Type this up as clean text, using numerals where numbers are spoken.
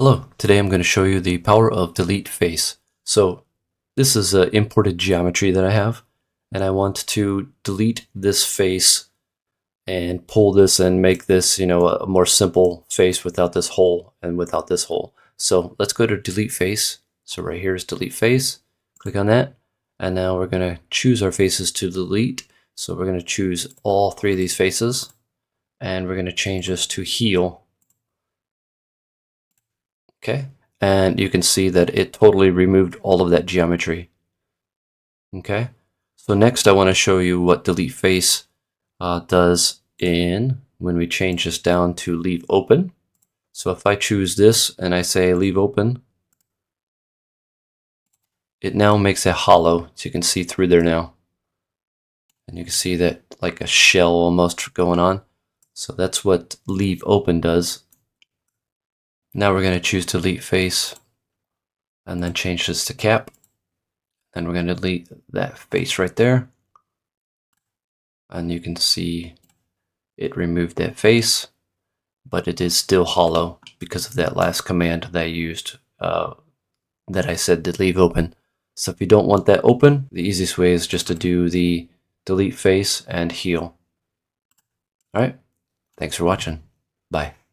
Hello, today I'm going to show you the power of delete face. So this is an imported geometry that I have, and I want to delete this face and pull this and make this, a more simple face without this hole and without this hole. So let's go to delete face. So right here is delete face. Click on that, and now we're going to choose our faces to delete. So we're going to choose all three of these faces, and we're going to change this to heel. Okay, and you can see that it totally removed all of that geometry. Okay, so next I want to show you what delete face does when we change this down to leave open. So if I choose this and I say leave open, it now makes a hollow, so you can see through there now. And you can see that like a shell almost going on. So that's what leave open does. Now we're going to choose delete face and then change this to cap. Then we're going to delete that face right there. And you can see it removed that face, but it is still hollow because of that last command that I used, that I said to leave open. So if you don't want that open, the easiest way is just to do the delete face and heel. All right, thanks for watching. Bye.